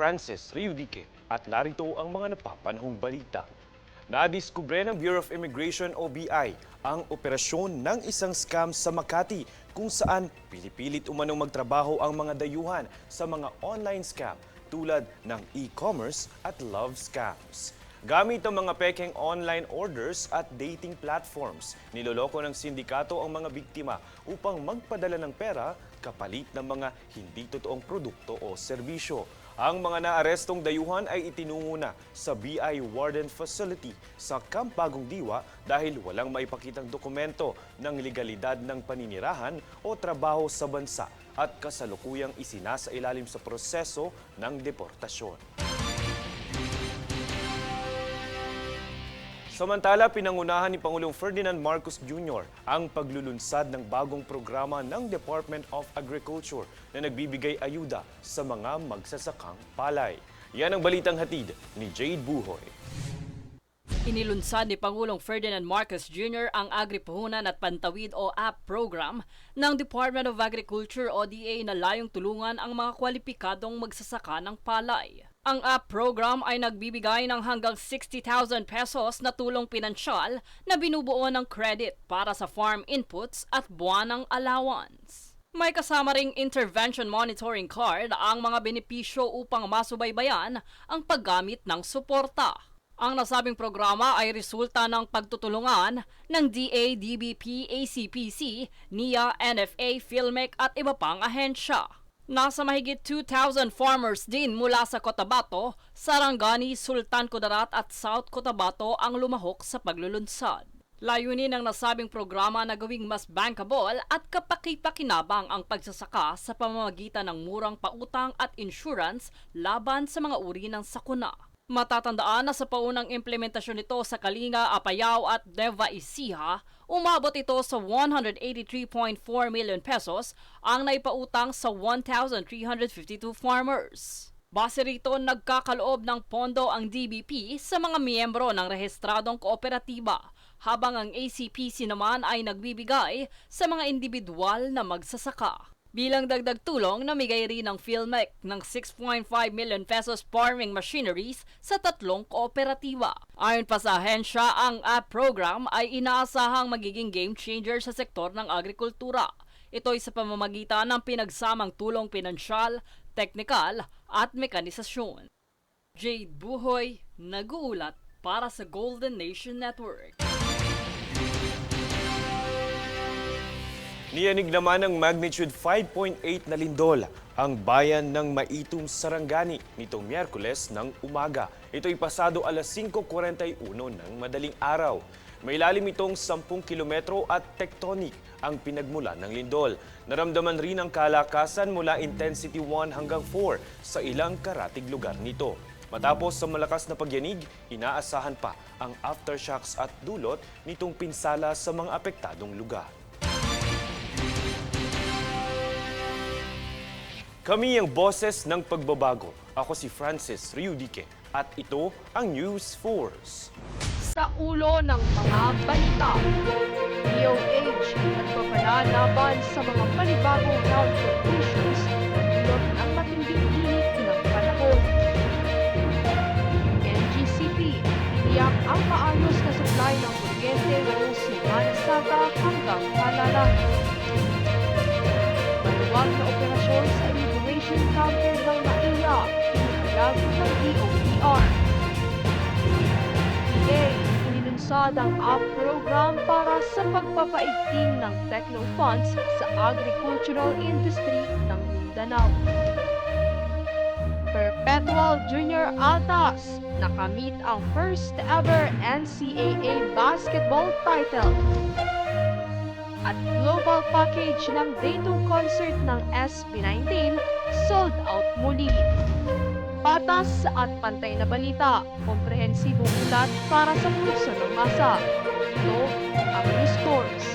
Francis Riudique at narito ang mga napapanahong balita. Nadiskubre ng Bureau of Immigration o BI ang operasyon ng isang scam sa Makati kung saan pinipilit umanong magtrabaho ang mga dayuhan sa mga online scam tulad ng e-commerce at love scams. Gamit ang mga pekeng online orders at dating platforms, niloloko ng sindikato ang mga biktima upang magpadala ng pera kapalit ng mga hindi totoong produkto o serbisyo. Ang mga naarestong dayuhan ay itinungo na sa BI Warden Facility sa Camp Bagong Diwa dahil walang maipakitang dokumento ng legalidad ng paninirahan o trabaho sa bansa at kasalukuyang isinasailalim sa proseso ng deportasyon. Samantala, pinangunahan ni Pangulong Ferdinand Marcos Jr. ang paglulunsad ng bagong programa ng Department of Agriculture na nagbibigay ayuda sa mga magsasakang palay. Yan ang balitang hatid ni Jade Buhoy. Inilunsad ni Pangulong Ferdinand Marcos Jr. ang Agripuhunan at Pantawid o APP program ng Department of Agriculture o DA na layong tulungan ang mga kwalipikadong magsasaka ng palay. Ang APP program ay nagbibigay ng hanggang 60,000 pesos na tulong pinansyal na binubuo ng credit para sa farm inputs at buwanang allowance. May kasama ring intervention monitoring card ang mga benepisyo upang masubaybayan ang paggamit ng suporta. Ang nasabing programa ay resulta ng pagtutulungan ng DA, DBP, ACPC, NIA, NFA, PhilMec at iba pang ahensya. Nasa mahigit 2,000 farmers din mula sa Cotabato, Sarangani, Sultan Kudarat at South Cotabato ang lumahok sa paglulunsad. Layunin ng nasabing programa na gawing mas bankable at kapaki-pakinabang ang pagsasaka sa pamamagitan ng murang pautang at insurance laban sa mga uri ng sakuna. Matatandaan na sa paunang implementasyon nito sa Kalinga, Apayao at Nueva Ecija, umabot ito sa 183.4 million pesos ang naipautang sa 1,352 farmers. Base rito, nagkakaloob ng pondo ang DBP sa mga miyembro ng rehistradong kooperatiba, habang ang ACPC naman ay nagbibigay sa mga individual na magsasaka. Bilang dagdag tulong, namigay rin ng PhilMec ng 6.5 million pesos farming machineries sa 3 kooperatiba. Ayon pa sa ahensya, ang APP program ay inaasahang magiging game changer sa sektor ng agrikultura. Ito'y sa pamamagitan ng pinagsamang tulong pinansyal, teknikal at mekanisasyon. Jade Buhoy, nag-uulat para sa Golden Nation Network. Niyanig naman ng magnitude 5.8 na lindol ang bayan ng Maitum, Sarangani nitong Miyerkules ng umaga. Ito'y pasado alas 5:41 ng madaling araw. May lalim itong 10 kilometro at tectonic ang pinagmulan ng lindol. Naramdaman rin ang kalakasan mula intensity 1 hanggang 4 sa ilang karatig lugar nito. Matapos sa malakas na pagyanig, inaasahan pa ang aftershocks at dulot nitong pinsala sa mga apektadong lugar. Kami ang boses ng pagbabago. Ako si Francis Riudique at ito ang News Force. Sa ulo ng mga balita, DOH nagpapalalaban sa mga panibagong health conditions dulot ng matinding init ng panahon. NGCP tiniyak ang maayos na supply ng kuryente mula Semana Santa hanggang Halalan. Maluwag na operasyon sa immigration counter ng NAIA, pinahayag ng DOTR. PA, inilunsad ang APP program para sa pagpapaigting ng techno funds sa agricultural industry ng Mindanao. Perpetual Junior Altas, nakamit ang first ever NCAA basketball title. At global package ng Day 2 concert ng SB19 sold out muli. Patas at pantay na balita, komprehensibong ulat para sa puso ng masa. Ito ang News Force.